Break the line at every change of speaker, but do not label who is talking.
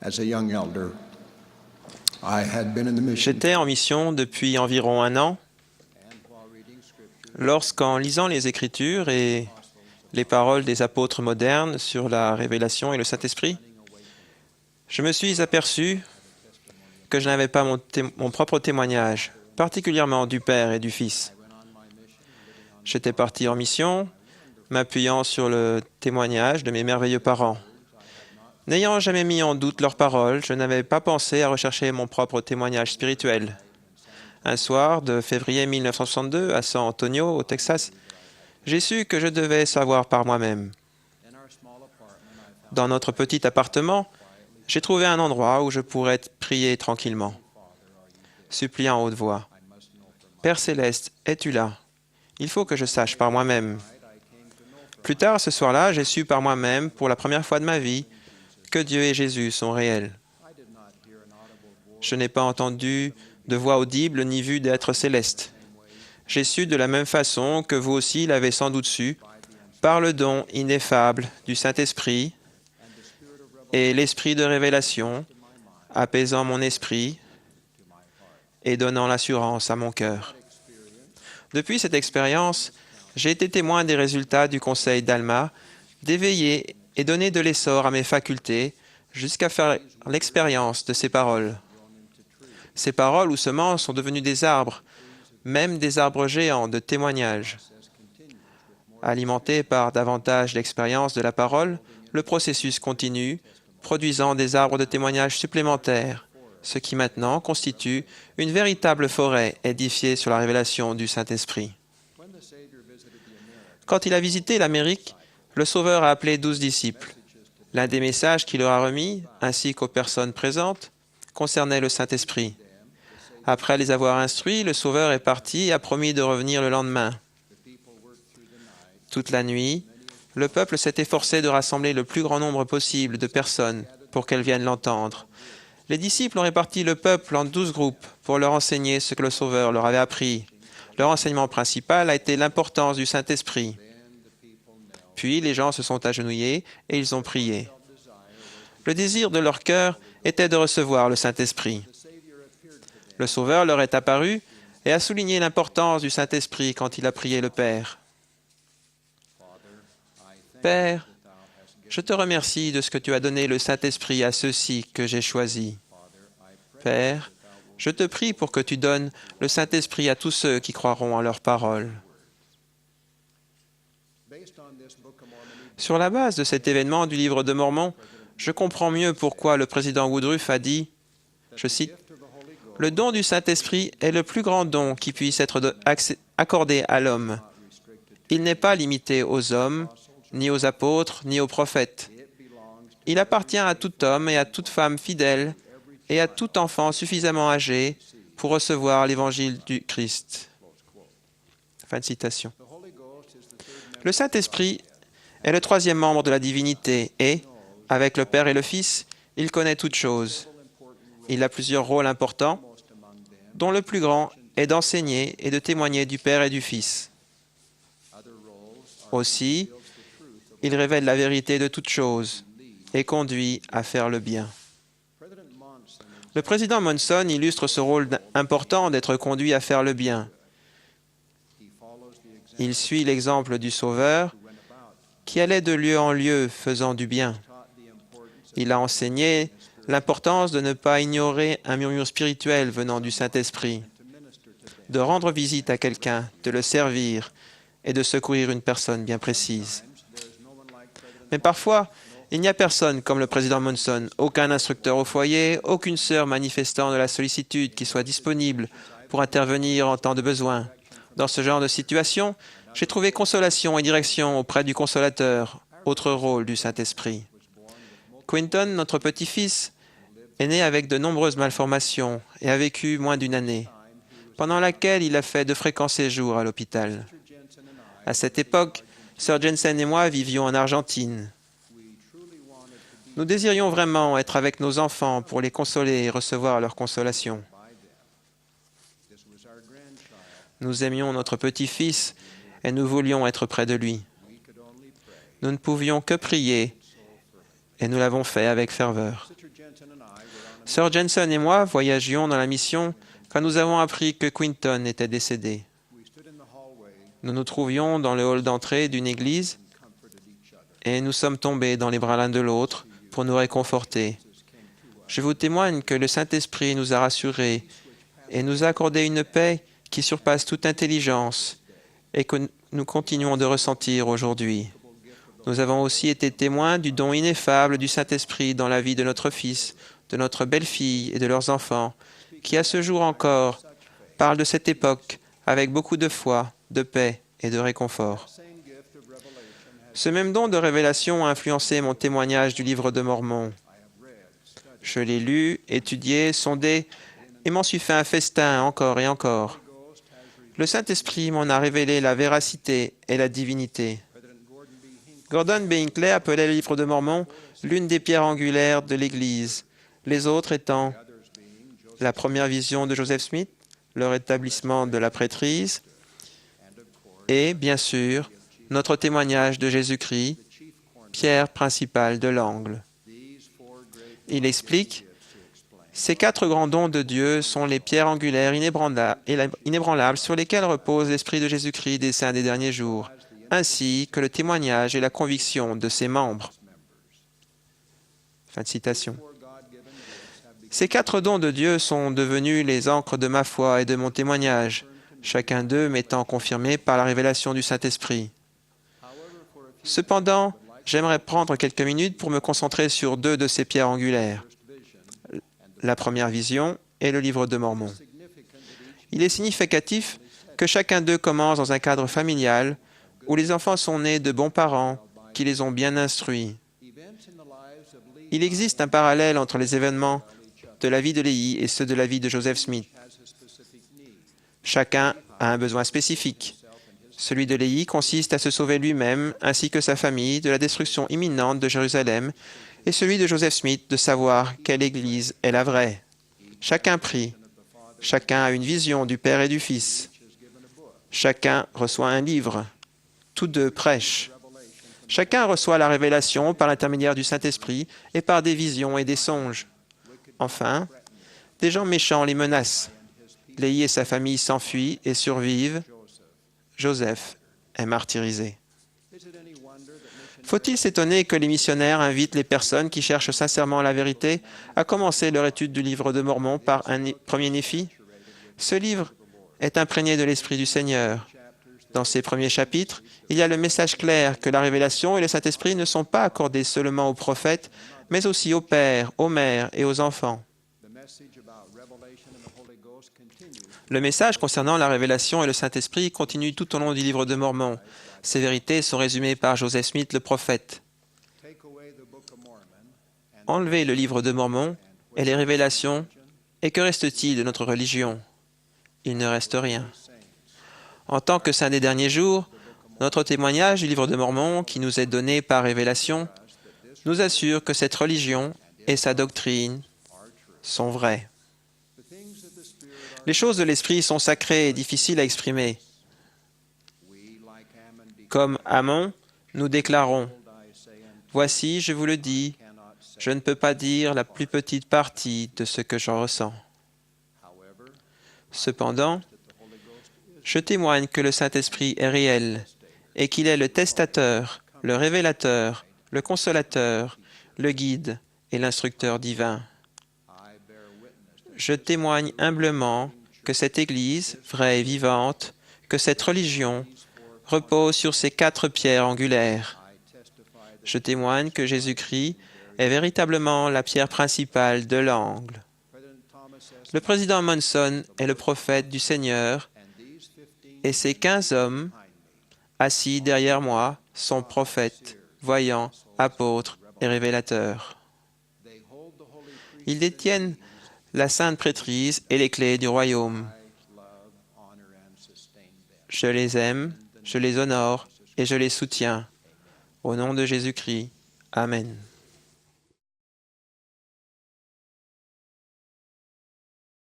As a young elder, I had been in the mission
J'étais en mission depuis environ 1 an lorsqu'en lisant les Écritures et les paroles des apôtres modernes sur la révélation et le Saint-Esprit, je me suis aperçu que je n'avais pas mon propre témoignage, particulièrement du Père et du Fils. J'étais parti en mission, m'appuyant sur le témoignage de mes merveilleux parents. N'ayant jamais mis en doute leurs paroles, je n'avais pas pensé à rechercher mon propre témoignage spirituel. Un soir de février 1962, à San Antonio, au Texas, j'ai su que je devais savoir par moi-même. Dans notre petit appartement, j'ai trouvé un endroit où je pourrais prier tranquillement, suppliant à haute voix. « Père céleste, es-tu là? Il faut que je sache par moi-même. » Plus tard, ce soir-là, j'ai su par moi-même, pour la première fois de ma vie, que Dieu et Jésus sont réels. Je n'ai pas entendu de voix audible ni vu d'être céleste. J'ai su de la même façon que vous aussi l'avez sans doute su, par le don ineffable du Saint-Esprit et l'esprit de révélation, apaisant mon esprit et donnant l'assurance à mon cœur. Depuis cette expérience, j'ai été témoin des résultats du conseil d'Alma, d'éveiller et donner de l'essor à mes facultés jusqu'à faire l'expérience de ces paroles. Ces paroles ou semences sont devenues des arbres, même des arbres géants de témoignages. Alimentés par davantage d'expérience de la parole, le processus continue, produisant des arbres de témoignages supplémentaires, ce qui maintenant constitue une véritable forêt édifiée sur la révélation du Saint-Esprit. Quand il a visité l'Amérique, le Sauveur a appelé 12 disciples. L'un des messages qu'il leur a remis, ainsi qu'aux personnes présentes, concernait le Saint-Esprit. Après les avoir instruits, le Sauveur est parti et a promis de revenir le lendemain. Toute la nuit, le peuple s'est efforcé de rassembler le plus grand nombre possible de personnes pour qu'elles viennent l'entendre. Les disciples ont réparti le peuple en 12 groupes pour leur enseigner ce que le Sauveur leur avait appris. Leur enseignement principal a été l'importance du Saint-Esprit. Puis les gens se sont agenouillés et ils ont prié. Le désir de leur cœur était de recevoir le Saint-Esprit. Le Sauveur leur est apparu et a souligné l'importance du Saint-Esprit quand il a prié le Père. Père, je te remercie de ce que tu as donné le Saint-Esprit à ceux-ci que j'ai choisis. Père, je te prie pour que tu donnes le Saint-Esprit à tous ceux qui croiront en leurs paroles. Sur la base de cet événement du livre de Mormon, je comprends mieux pourquoi le président Woodruff a dit, je cite, « Le don du Saint-Esprit est le plus grand don qui puisse être accordé à l'homme. Il n'est pas limité aux hommes, ni aux apôtres, ni aux prophètes. Il appartient à tout homme et à toute femme fidèle et à tout enfant suffisamment âgé pour recevoir l'évangile du Christ. » Fin de citation. Le Saint-Esprit est le troisième membre de la divinité et, avec le Père et le Fils, il connaît toutes choses. Il a plusieurs rôles importants, dont le plus grand est d'enseigner et de témoigner du Père et du Fils. Aussi, il révèle la vérité de toutes choses et conduit à faire le bien. Le président Monson illustre ce rôle important d'être conduit à faire le bien. Il suit l'exemple du Sauveur qui allait de lieu en lieu faisant du bien. Il a enseigné l'importance de ne pas ignorer un murmure spirituel venant du Saint-Esprit, de rendre visite à quelqu'un, de le servir et de secourir une personne bien précise. Mais parfois, il n'y a personne comme le président Monson, aucun instructeur au foyer, aucune sœur manifestant de la sollicitude qui soit disponible pour intervenir en temps de besoin. Dans ce genre de situation, j'ai trouvé consolation et direction auprès du Consolateur, autre rôle du Saint-Esprit. Quinton, notre petit-fils, est né avec de nombreuses malformations et a vécu moins d'1 année, pendant laquelle il a fait de fréquents séjours à l'hôpital. À cette époque, Sir Jensen et moi vivions en Argentine. Nous désirions vraiment être avec nos enfants pour les consoler et recevoir leur consolation. Nous aimions notre petit-fils et nous voulions être près de lui. Nous ne pouvions que prier et nous l'avons fait avec ferveur. Sir Jensen et moi voyagions dans la mission quand nous avons appris que Quinton était décédé. Nous nous trouvions dans le hall d'entrée d'une église et nous sommes tombés dans les bras l'un de l'autre pour nous réconforter. Je vous témoigne que le Saint-Esprit nous a rassurés et nous a accordé une paix qui surpasse toute intelligence et que nous continuons de ressentir aujourd'hui. Nous avons aussi été témoins du don ineffable du Saint-Esprit dans la vie de notre fils, de notre belle-fille et de leurs enfants, qui à ce jour encore parlent de cette époque avec beaucoup de foi, de paix et de réconfort. Ce même don de révélation a influencé mon témoignage du livre de Mormon. Je l'ai lu, étudié, sondé et m'en suis fait un festin encore et encore. Le Saint-Esprit m'en a révélé la véracité et la divinité. Gordon B. Hinckley appelait le livre de Mormon l'une des pierres angulaires de l'Église, les autres étant la première vision de Joseph Smith, le rétablissement de la prêtrise et, bien sûr, notre témoignage de Jésus-Christ, pierre principale de l'angle. Il explique, ces 4 grands dons de Dieu sont les pierres angulaires inébranlables sur lesquelles repose l'Esprit de Jésus-Christ des saints des derniers jours, ainsi que le témoignage et la conviction de ses membres. Fin de citation. Ces 4 dons de Dieu sont devenus les ancres de ma foi et de mon témoignage, chacun d'eux m'étant confirmé par la révélation du Saint-Esprit. Cependant, j'aimerais prendre quelques minutes pour me concentrer sur 2 de ces pierres angulaires, la première vision et le livre de Mormon. Il est significatif que chacun d'eux commence dans un cadre familial où les enfants sont nés de bons parents qui les ont bien instruits. Il existe un parallèle entre les événements de la vie de Léhi et ceux de la vie de Joseph Smith. Chacun a un besoin spécifique. Celui de Léhi consiste à se sauver lui-même ainsi que sa famille de la destruction imminente de Jérusalem et celui de Joseph Smith de savoir quelle Église est la vraie. Chacun prie. Chacun a une vision du Père et du Fils. Chacun reçoit un livre. Tous 2 prêchent. Chacun reçoit la révélation par l'intermédiaire du Saint-Esprit et par des visions et des songes. Enfin, des gens méchants les menacent. Léhi et sa famille s'enfuient et survivent. Joseph est martyrisé. Faut-il s'étonner que les missionnaires invitent les personnes qui cherchent sincèrement la vérité à commencer leur étude du livre de Mormon par un premier Néphi? Ce livre est imprégné de l'Esprit du Seigneur. Dans ses premiers chapitres, il y a le message clair que la révélation et le Saint-Esprit ne sont pas accordés seulement aux prophètes, mais aussi aux pères, aux mères et aux enfants. Le message concernant la révélation et le Saint-Esprit continue tout au long du livre de Mormon. Ces vérités sont résumées par Joseph Smith, le prophète. Enlevez le livre de Mormon et les révélations, et que reste-t-il de notre religion? Il ne reste rien. En tant que saints des derniers jours, notre témoignage du livre de Mormon, qui nous est donné par révélation, nous assure que cette religion et sa doctrine sont vraies. Les choses de l'esprit sont sacrées et difficiles à exprimer. Comme Amon, nous déclarons « Voici, je vous le dis, je ne peux pas dire la plus petite partie de ce que j'en ressens. » Cependant, je témoigne que le Saint-Esprit est réel et qu'il est le testateur, le révélateur, le consolateur, le guide et l'instructeur divin. Je témoigne humblement que cette Église, vraie et vivante, que cette religion, repose sur ces 4 pierres angulaires. Je témoigne que Jésus-Christ est véritablement la pierre principale de l'angle. Le président Monson est le prophète du Seigneur et ces 15 hommes, assis derrière moi, sont prophètes, voyants, apôtres et révélateurs. Ils détiennent la sainte prêtrise et les clés du royaume. Je les aime, je les honore et je les soutiens. Au nom de Jésus-Christ. Amen.